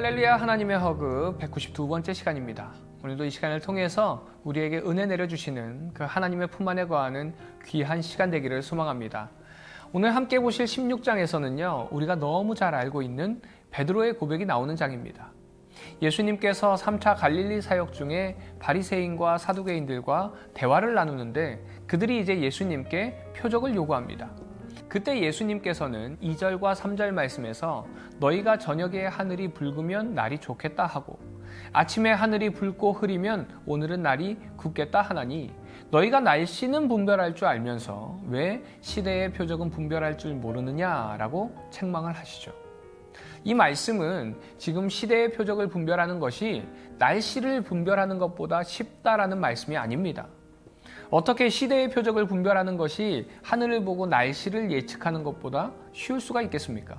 할렐루야, 하나님의 허그 192번째 시간입니다. 오늘도 이 시간을 통해서 우리에게 은혜 내려주시는 그 하나님의 품 안에 거하는 귀한 시간 되기를 소망합니다. 오늘 함께 보실 16장에서는요, 우리가 너무 잘 알고 있는 베드로의 고백이 나오는 장입니다. 예수님께서 3차 갈릴리 사역 중에 바리새인과 사두개인들과 대화를 나누는데 그들이 이제 예수님께 표적을 요구합니다. 그때 예수님께서는 2절과 3절 말씀에서 너희가 저녁에 하늘이 붉으면 날이 좋겠다 하고 아침에 하늘이 붉고 흐리면 오늘은 날이 굳겠다 하나니 너희가 날씨는 분별할 줄 알면서 왜 시대의 표적은 분별할 줄 모르느냐라고 책망을 하시죠. 이 말씀은 지금 시대의 표적을 분별하는 것이 날씨를 분별하는 것보다 쉽다라는 말씀이 아닙니다. 어떻게 시대의 표적을 분별하는 것이 하늘을 보고 날씨를 예측하는 것보다 쉬울 수가 있겠습니까?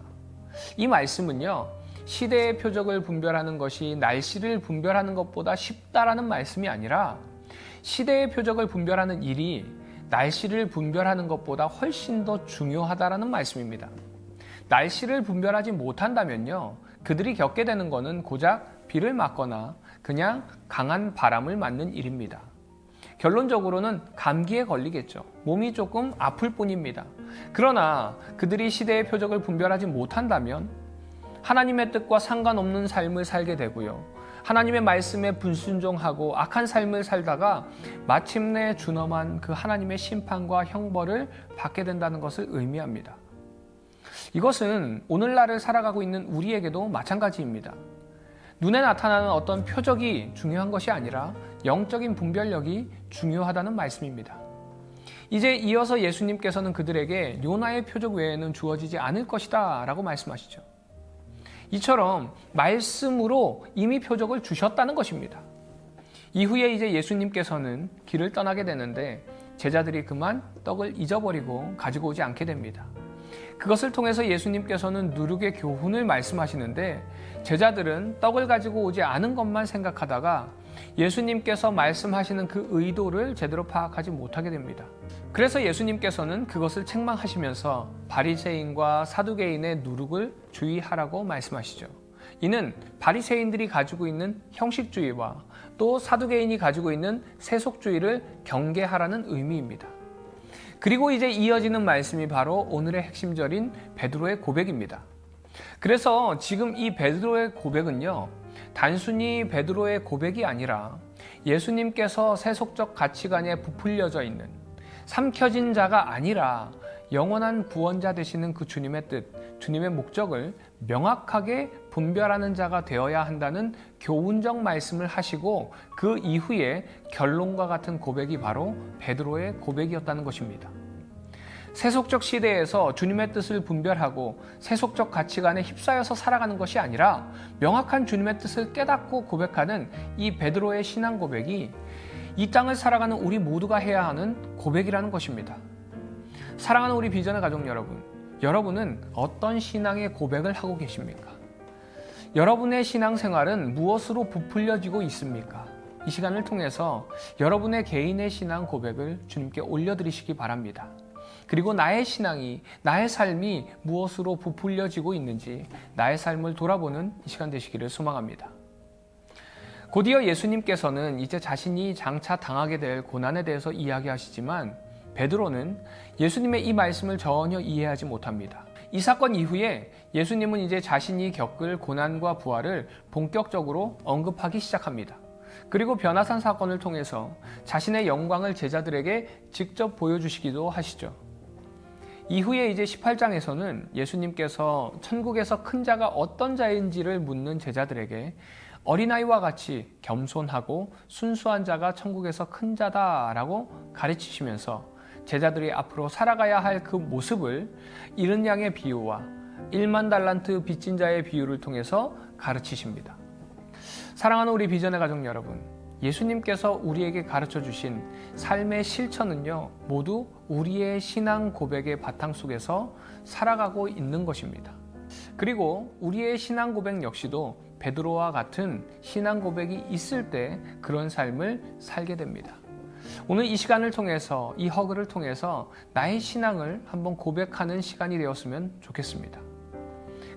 이 말씀은요, 시대의 표적을 분별하는 것이 날씨를 분별하는 것보다 쉽다라는 말씀이 아니라 시대의 표적을 분별하는 일이 날씨를 분별하는 것보다 훨씬 더 중요하다라는 말씀입니다. 날씨를 분별하지 못한다면요, 그들이 겪게 되는 것은 고작 비를 맞거나 그냥 강한 바람을 맞는 일입니다. 결론적으로는 감기에 걸리겠죠. 몸이 조금 아플 뿐입니다. 그러나 그들이 시대의 표적을 분별하지 못한다면 하나님의 뜻과 상관없는 삶을 살게 되고요. 하나님의 말씀에 불순종하고 악한 삶을 살다가 마침내 준엄한 그 하나님의 심판과 형벌을 받게 된다는 것을 의미합니다. 이것은 오늘날을 살아가고 있는 우리에게도 마찬가지입니다. 눈에 나타나는 어떤 표적이 중요한 것이 아니라 영적인 분별력이 중요하다는 말씀입니다. 이제 이어서 예수님께서는 그들에게 요나의 표적 외에는 주어지지 않을 것이다 라고 말씀하시죠. 이처럼 말씀으로 이미 표적을 주셨다는 것입니다. 이후에 이제 예수님께서는 길을 떠나게 되는데 제자들이 그만 떡을 잊어버리고 가지고 오지 않게 됩니다. 그것을 통해서 예수님께서는 누룩의 교훈을 말씀하시는데 제자들은 떡을 가지고 오지 않은 것만 생각하다가 예수님께서 말씀하시는 그 의도를 제대로 파악하지 못하게 됩니다. 그래서 예수님께서는 그것을 책망하시면서 바리새인과 사두개인의 누룩을 주의하라고 말씀하시죠. 이는 바리새인들이 가지고 있는 형식주의와 또 사두개인이 가지고 있는 세속주의를 경계하라는 의미입니다. 그리고 이제 이어지는 말씀이 바로 오늘의 핵심절인 베드로의 고백입니다. 그래서 지금 이 베드로의 고백은요, 단순히 베드로의 고백이 아니라 예수님께서 세속적 가치관에 부풀려져 있는 삼켜진 자가 아니라 영원한 구원자 되시는 그 주님의 뜻, 주님의 목적을 명확하게 분별하는 자가 되어야 한다는 교훈적 말씀을 하시고 그 이후에 결론과 같은 고백이 바로 베드로의 고백이었다는 것입니다. 세속적 시대에서 주님의 뜻을 분별하고 세속적 가치관에 휩싸여서 살아가는 것이 아니라 명확한 주님의 뜻을 깨닫고 고백하는 이 베드로의 신앙 고백이 이 땅을 살아가는 우리 모두가 해야 하는 고백이라는 것입니다. 사랑하는 우리 비전의 가족 여러분, 여러분은 어떤 신앙의 고백을 하고 계십니까? 여러분의 신앙생활은 무엇으로 부풀려지고 있습니까? 이 시간을 통해서 여러분의 개인의 신앙 고백을 주님께 올려드리시기 바랍니다. 그리고 나의 신앙이, 나의 삶이 무엇으로 부풀려지고 있는지 나의 삶을 돌아보는 이 시간 되시기를 소망합니다. 곧이어 예수님께서는 이제 자신이 장차 당하게 될 고난에 대해서 이야기하시지만 베드로는 예수님의 이 말씀을 전혀 이해하지 못합니다. 이 사건 이후에 예수님은 이제 자신이 겪을 고난과 부활을 본격적으로 언급하기 시작합니다. 그리고 변화산 사건을 통해서 자신의 영광을 제자들에게 직접 보여주시기도 하시죠. 이후에 이제 18장에서는 예수님께서 천국에서 큰 자가 어떤 자인지를 묻는 제자들에게 어린아이와 같이 겸손하고 순수한 자가 천국에서 큰 자다라고 가르치시면서 제자들이 앞으로 살아가야 할 그 모습을 잃은 양의 비유와 1만 달란트 빚진 자의 비유를 통해서 가르치십니다. 사랑하는 우리 비전의 가족 여러분, 예수님께서 우리에게 가르쳐 주신 삶의 실천은요, 모두 우리의 신앙 고백의 바탕 속에서 살아가고 있는 것입니다. 그리고 우리의 신앙 고백 역시도 베드로와 같은 신앙 고백이 있을 때 그런 삶을 살게 됩니다. 오늘 이 시간을 통해서, 이 허그를 통해서 나의 신앙을 한번 고백하는 시간이 되었으면 좋겠습니다.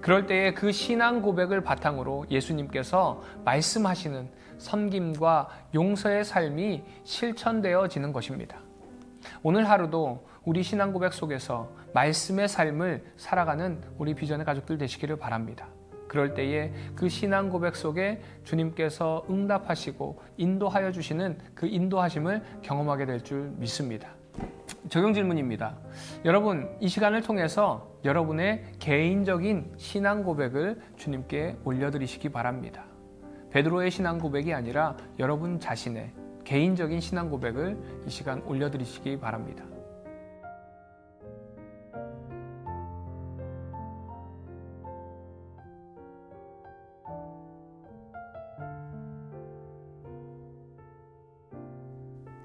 그럴 때에 그 신앙 고백을 바탕으로 예수님께서 말씀하시는 섬김과 용서의 삶이 실천되어지는 것입니다. 오늘 하루도 우리 신앙 고백 속에서 말씀의 삶을 살아가는 우리 비전의 가족들 되시기를 바랍니다. 그럴 때에 그 신앙 고백 속에 주님께서 응답하시고 인도하여 주시는 그 인도하심을 경험하게 될 줄 믿습니다. 적용 질문입니다. 여러분, 이 시간을 통해서 여러분의 개인적인 신앙 고백을 주님께 올려드리시기 바랍니다. 베드로의 신앙 고백이 아니라 여러분 자신의 개인적인 신앙 고백을 이 시간 올려드리시기 바랍니다.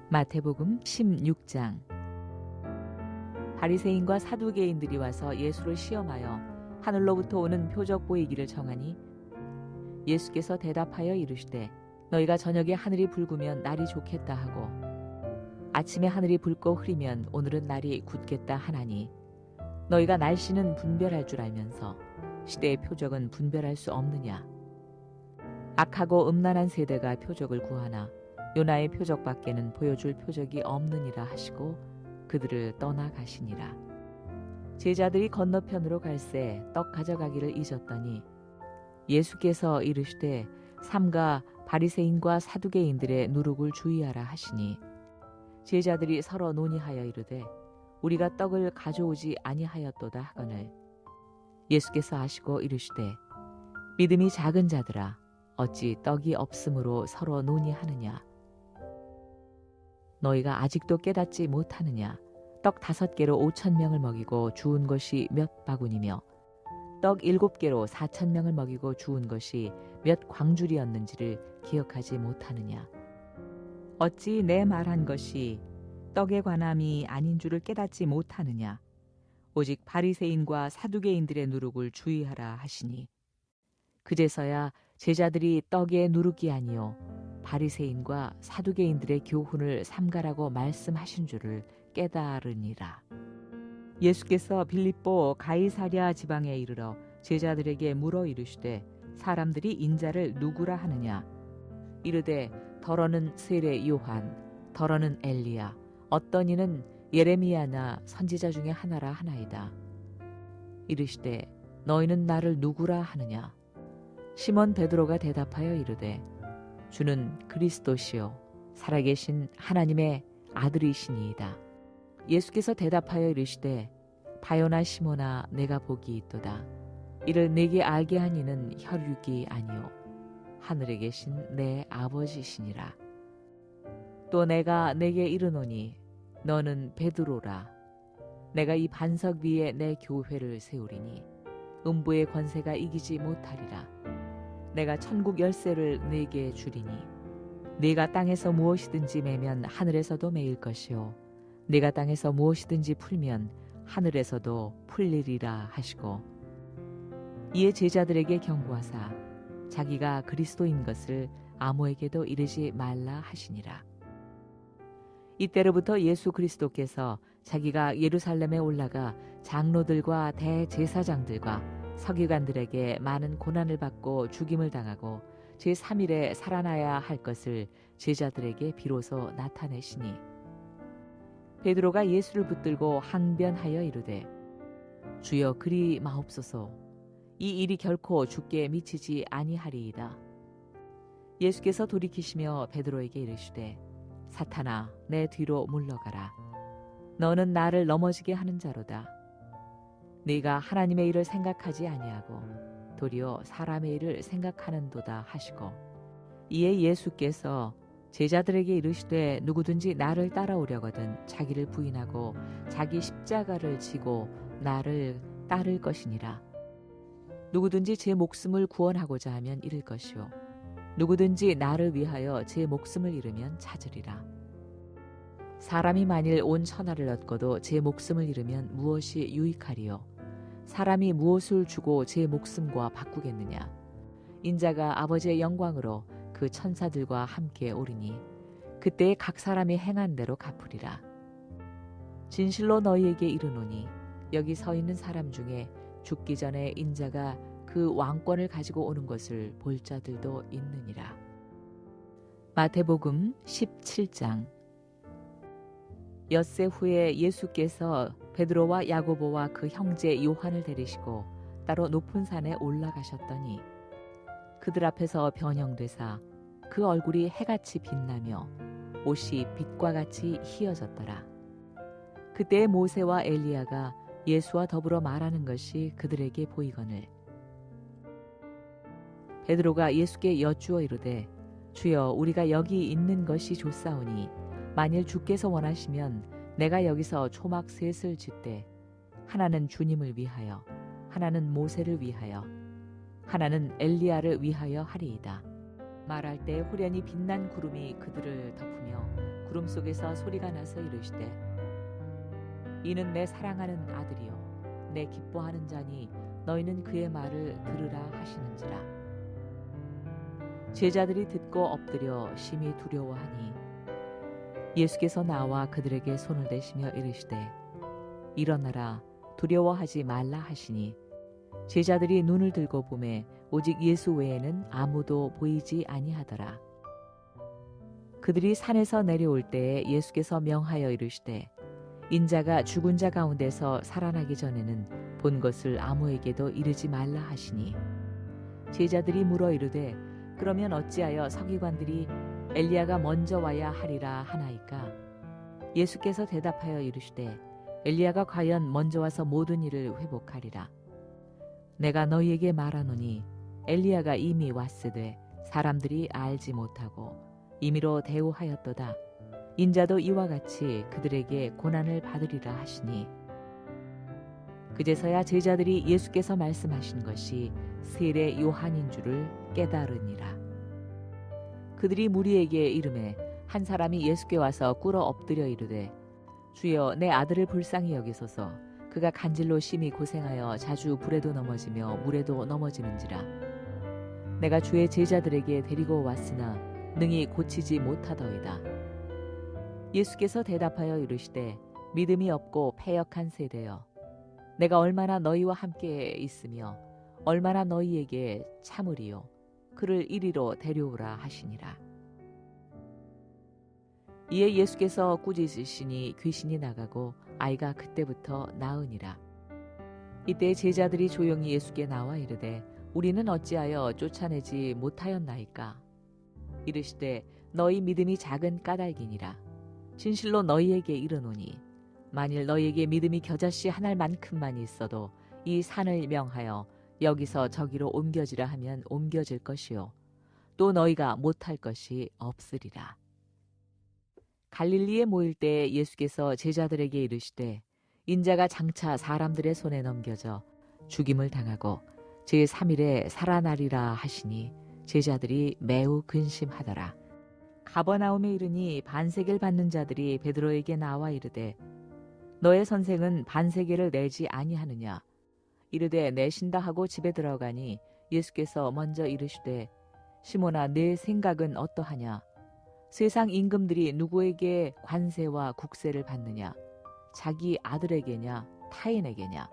마태복음 16장. 바리새인과 사두개인들이 와서 예수를 시험하여 하늘로부터 오는 표적 보이기를 청하니 예수께서 대답하여 이르시되 너희가 저녁에 하늘이 붉으면 날이 좋겠다 하고 아침에 하늘이 붉고 흐리면 오늘은 날이 굳겠다 하나니 너희가 날씨는 분별할 줄 알면서 시대의 표적은 분별할 수 없느냐. 악하고 음란한 세대가 표적을 구하나 요나의 표적밖에는 보여줄 표적이 없느니라 하시고 그들을 떠나가시니라. 제자들이 건너편으로 갈새 떡 가져가기를 잊었더니 예수께서 이르시되 삼가 바리새인과 사두개인들의 누룩을 주의하라 하시니 제자들이 서로 논의하여 이르되 우리가 떡을 가져오지 아니하였도다 하거늘 예수께서 아시고 이르시되 믿음이 작은 자들아 어찌 떡이 없으므로 서로 논의하느냐. 너희가 아직도 깨닫지 못하느냐. 떡 5개로 5,000명을 먹이고 주운 것이 몇 바구니며 떡 7개로 4,000명을 먹이고 주운 것이 몇 광줄이었는지를 기억하지 못하느냐. 어찌 내 말한 것이 떡에 관함이 아닌 줄을 깨닫지 못하느냐. 오직 바리새인과 사두개인들의 누룩을 주의하라 하시니 그제서야 제자들이 떡의 누룩이 아니요 바리새인과 사두개인들의 교훈을 삼가라고 말씀하신 줄을 깨달으니라. 예수께서 빌립보 가이사랴 지방에 이르러 제자들에게 물어 이르시되 사람들이 인자를 누구라 하느냐. 이르되 더러는 세례 요한, 더러는 엘리야, 어떤 이는 예레미야나 선지자 중에 하나라 하나이다. 이르시되 너희는 나를 누구라 하느냐. 시몬 베드로가 대답하여 이르되 주는 그리스도시요 살아계신 하나님의 아들이시니이다. 예수께서 대답하여 이르시되 바요나 시몬아 내가 복이 있도다. 이를 내게 알게 한 이는 혈육이 아니요 하늘에 계신 내 아버지시니라. 또 내가 내게 이르노니 너는 베드로라. 내가 이 반석 위에 내 교회를 세우리니 음부의 권세가 이기지 못하리라. 내가 천국 열쇠를 네게 주리니 네가 땅에서 무엇이든지 매면 하늘에서도 매일 것이요 네가 땅에서 무엇이든지 풀면 하늘에서도 풀리리라 하시고 이에 제자들에게 경고하사 자기가 그리스도인 것을 아무에게도 이르지 말라 하시니라. 이때로부터 예수 그리스도께서 자기가 예루살렘에 올라가 장로들과 대제사장들과 서기관들에게 많은 고난을 받고 죽임을 당하고 제3일에 살아나야 할 것을 제자들에게 비로소 나타내시니 베드로가 예수를 붙들고 항변하여 이르되 주여 그리 마옵소서. 이 일이 결코 주께 미치지 아니하리이다. 예수께서 돌이키시며 베드로에게 이르시되 사탄아 내 뒤로 물러가라. 너는 나를 넘어지게 하는 자로다. 네가 하나님의 일을 생각하지 아니하고 도리어 사람의 일을 생각하는도다 하시고 이에 예수께서 제자들에게 이르시되 누구든지 나를 따라오려거든 자기를 부인하고 자기 십자가를 지고 나를 따를 것이니라. 누구든지 제 목숨을 구원하고자 하면 잃을 것이요 누구든지 나를 위하여 제 목숨을 잃으면 찾으리라. 사람이 만일 온 천하를 얻고도 제 목숨을 잃으면 무엇이 유익하리요. 사람이 무엇을 주고 제 목숨과 바꾸겠느냐. 인자가 아버지의 영광으로 그 천사들과 함께 오리니 그때 각 사람이 행한 대로 갚으리라. 진실로 너희에게 이르노니 여기 서 있는 사람 중에 죽기 전에 인자가 그 왕권을 가지고 오는 것을 볼 자들도 있느니라. 마태복음 17장. 엿새 후에 예수께서 베드로와 야고보와 그 형제 요한을 데리시고 따로 높은 산에 올라가셨더니 그들 앞에서 변형되사 그 얼굴이 해같이 빛나며 옷이 빛과 같이 희어졌더라. 그때 모세와 엘리야가 예수와 더불어 말하는 것이 그들에게 보이거늘 베드로가 예수께 여쭈어 이르되 주여 우리가 여기 있는 것이 좋사오니 만일 주께서 원하시면 내가 여기서 초막 셋을 짓되 하나는 주님을 위하여 하나는 모세를 위하여 하나는 엘리야를 위하여 하리이다. 말할 때 호련히 빛난 구름이 그들을 덮으며 구름 속에서 소리가 나서 이르시되 이는 내 사랑하는 아들이요 내 기뻐하는 자니 너희는 그의 말을 들으라 하시는지라. 제자들이 듣고 엎드려 심히 두려워하니 예수께서 나와 그들에게 손을 대시며 이르시되 일어나라 두려워하지 말라 하시니 제자들이 눈을 들고 보매 오직 예수 외에는 아무도 보이지 아니하더라. 그들이 산에서 내려올 때에 예수께서 명하여 이르시되 인자가 죽은 자 가운데서 살아나기 전에는 본 것을 아무에게도 이르지 말라 하시니 제자들이 물어 이르되 그러면 어찌하여 서기관들이 엘리야가 먼저 와야 하리라 하나이까? 예수께서 대답하여 이르시되 엘리야가 과연 먼저 와서 모든 일을 회복하리라. 내가 너희에게 말하노니 엘리야가 이미 왔으되 사람들이 알지 못하고 임의로 대우하였도다. 인자도 이와 같이 그들에게 고난을 받으리라 하시니 그제서야 제자들이 예수께서 말씀하신 것이 세례 요한인 줄을 깨달으니라. 그들이 무리에게 이르매 한 사람이 예수께 와서 꿇어 엎드려 이르되 주여 내 아들을 불쌍히 여기소서. 그가 간질로 심히 고생하여 자주 불에도 넘어지며 물에도 넘어지는지라. 내가 주의 제자들에게 데리고 왔으나 능히 고치지 못하더이다. 예수께서 대답하여 이르시되 믿음이 없고 패역한 세대여 내가 얼마나 너희와 함께 있으며 얼마나 너희에게 참으리요 그를 이리로 데려오라 하시니라. 이에 예수께서 꾸짖으시니 귀신이 나가고 아이가 그때부터 나으니라. 이때 제자들이 조용히 예수께 나와 이르되 우리는 어찌하여 쫓아내지 못하였나이까? 이르시되 너희 믿음이 작은 까닭이니라. 진실로 너희에게 이르노니 만일 너희에게 믿음이 겨자씨 한 알만큼만 있어도 이 산을 명하여 여기서 저기로 옮겨지라 하면 옮겨질 것이요 또 너희가 못할 것이 없으리라. 갈릴리에 모일 때 예수께서 제자들에게 이르시되 인자가 장차 사람들의 손에 넘겨져 죽임을 당하고 제3일에 살아나리라 하시니 제자들이 매우 근심하더라. 가버나움에 이르니 반세계를 받는 자들이 베드로에게 나와 이르되 너의 선생은 반세계를 내지 아니하느냐? 이르되 내신다 하고 집에 들어가니 예수께서 먼저 이르시되 시몬아 내 생각은 어떠하냐? 세상 임금들이 누구에게 관세와 국세를 받느냐? 자기 아들에게냐 타인에게냐?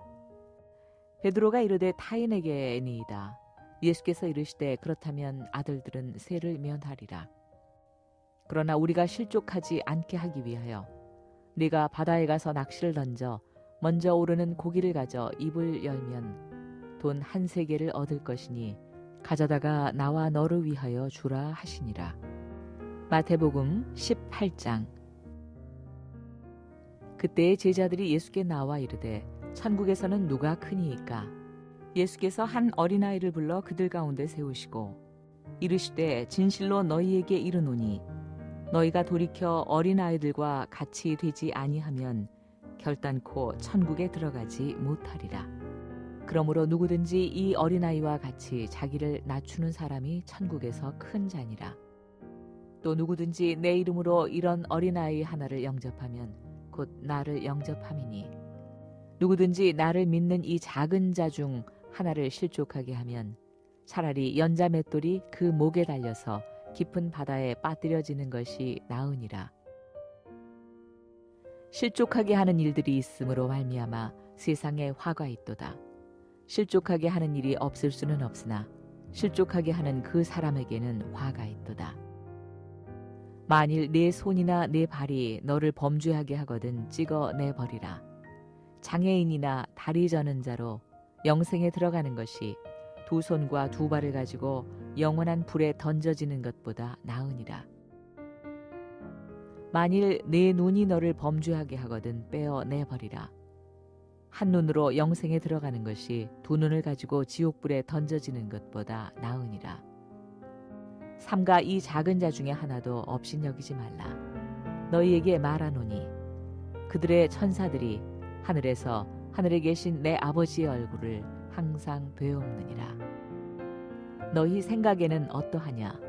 베드로가 이르되 타인에게니이다. 예수께서 이르시되 그렇다면 아들들은 세를 면하리라. 그러나 우리가 실족하지 않게 하기 위하여 네가 바다에 가서 낚시를 던져 먼저 오르는 고기를 가져 입을 열면 돈 1세겔을 얻을 것이니 가져다가 나와 너를 위하여 주라 하시니라. 마태복음 18장. 그때 제자들이 예수께 나와 이르되 천국에서는 누가 크니이까? 예수께서 한 어린아이를 불러 그들 가운데 세우시고 이르시되 진실로 너희에게 이르노니 너희가 돌이켜 어린아이들과 같이 되지 아니하면 결단코 천국에 들어가지 못하리라. 그러므로 누구든지 이 어린아이와 같이 자기를 낮추는 사람이 천국에서 큰 자니라. 또 누구든지 내 이름으로 이런 어린아이 하나를 영접하면 곧 나를 영접함이니 누구든지 나를 믿는 이 작은 자 중 하나를 실족하게 하면 차라리 연자 맷돌이 그 목에 달려서 깊은 바다에 빠뜨려지는 것이 나으니라. 실족하게 하는 일들이 있으므로 말미암아 세상에 화가 있도다. 실족하게 하는 일이 없을 수는 없으나 실족하게 하는 그 사람에게는 화가 있도다. 만일 내 손이나 내 발이 너를 범죄하게 하거든 찍어내 버리라. 장애인이나 다리 저는 자로 영생에 들어가는 것이 두 손과 두 발을 가지고 영원한 불에 던져지는 것보다 나으니라. 만일 내 눈이 너를 범죄하게 하거든 빼어내 버리라. 한 눈으로 영생에 들어가는 것이 두 눈을 가지고 지옥불에 던져지는 것보다 나으니라. 삼가 이 작은 자 중에 하나도 업신여기지 말라. 너희에게 말하노니 그들의 천사들이 하늘에서 하늘에 계신 내 아버지의 얼굴을 항상 되옵느니라. 너희 생각에는 어떠하냐?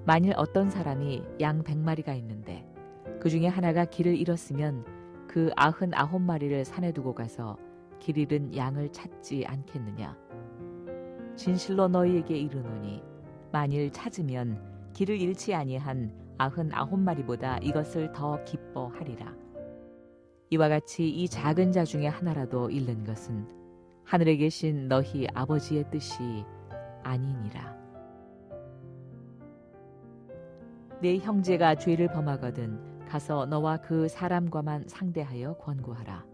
만일 어떤 사람이 양 100마리가 있는데 그 중에 하나가 길을 잃었으면 그 99마리를 산에 두고 가서 길 잃은 양을 찾지 않겠느냐? 진실로 너희에게 이르노니 만일 찾으면 길을 잃지 아니한 99마리보다 이것을 더 기뻐하리라. 이와 같이 이 작은 자 중에 하나라도 잃는 것은 하늘에 계신 너희 아버지의 뜻이 아니니라. 내 형제가 죄를 범하거든 가서 너와 그 사람과만 상대하여 권고하라.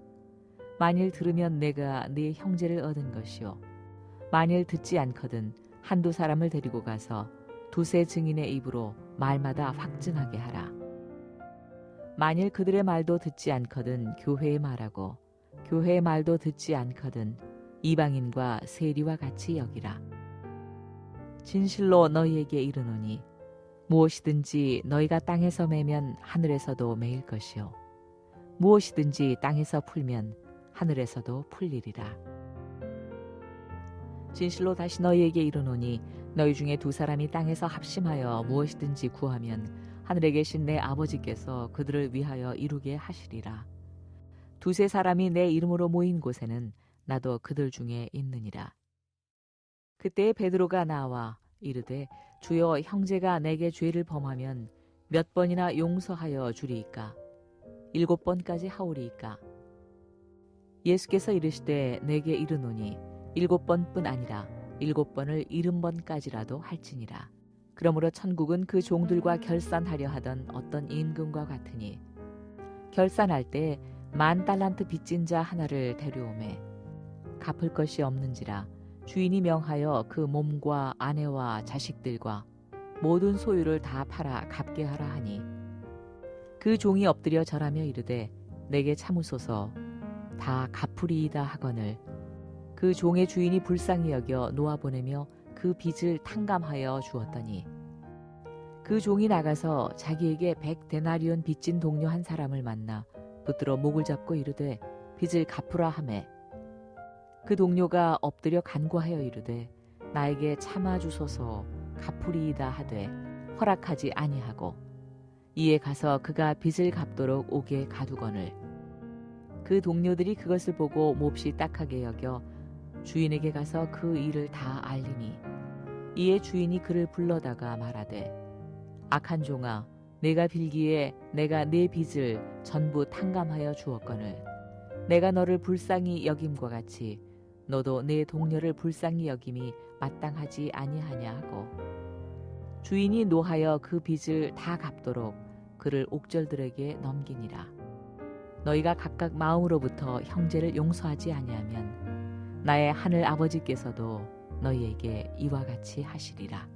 만일 들으면 내가 네 형제를 얻은 것이요 만일 듣지 않거든 한두 사람을 데리고 가서 두세 증인의 입으로 말마다 확증하게 하라. 만일 그들의 말도 듣지 않거든 교회의 말하고 교회의 말도 듣지 않거든 이방인과 세리와 같이 여기라. 진실로 너희에게 이르노니 무엇이든지 너희가 땅에서 매면 하늘에서도 매일 것이요 무엇이든지 땅에서 풀면 하늘에서도 풀리리라. 진실로 다시 너희에게 이르노니 너희 중에 두 사람이 땅에서 합심하여 무엇이든지 구하면 하늘에 계신 내 아버지께서 그들을 위하여 이루게 하시리라. 두세 사람이 내 이름으로 모인 곳에는 나도 그들 중에 있느니라. 그때 베드로가 나와 이르되 주여 형제가 내게 죄를 범하면 몇 번이나 용서하여 주리이까? 7번까지 하오리이까? 예수께서 이르시되 내게 이르노니 7번뿐 아니라 7번을 70번까지라도 할지니라. 그러므로 천국은 그 종들과 결산하려 하던 어떤 임금과 같으니 결산할 때 10,000달란트 빚진 자 하나를 데려오매 갚을 것이 없는지라 주인이 명하여 그 몸과 아내와 자식들과 모든 소유를 다 팔아 갚게 하라 하니 그 종이 엎드려 절하며 이르되 내게 참으소서 다 갚으리이다 하거늘 그 종의 주인이 불쌍히 여겨 놓아보내며 그 빚을 탕감하여 주었더니 그 종이 나가서 자기에게 100데나리온 빚진 동료 한 사람을 만나 붙들어 목을 잡고 이르되 빚을 갚으라 하매 그 동료가 엎드려 간구하여 이르되 나에게 참아 주소서 갚으리이다 하되 허락하지 아니하고 이에 가서 그가 빚을 갚도록 옥에 가두거늘 그 동료들이 그것을 보고 몹시 딱하게 여겨 주인에게 가서 그 일을 다 알리니 이에 주인이 그를 불러다가 말하되 악한 종아 내가 빌기에 내가 네 빚을 전부 탕감하여 주었거늘 내가 너를 불쌍히 여김과 같이 너도 내 동료를 불쌍히 여김이 마땅하지 아니하냐 하고 주인이 노하여 그 빚을 다 갚도록 그를 옥절들에게 넘기니라. 너희가 각각 마음으로부터 형제를 용서하지 아니하면 나의 하늘 아버지께서도 너희에게 이와 같이 하시리라.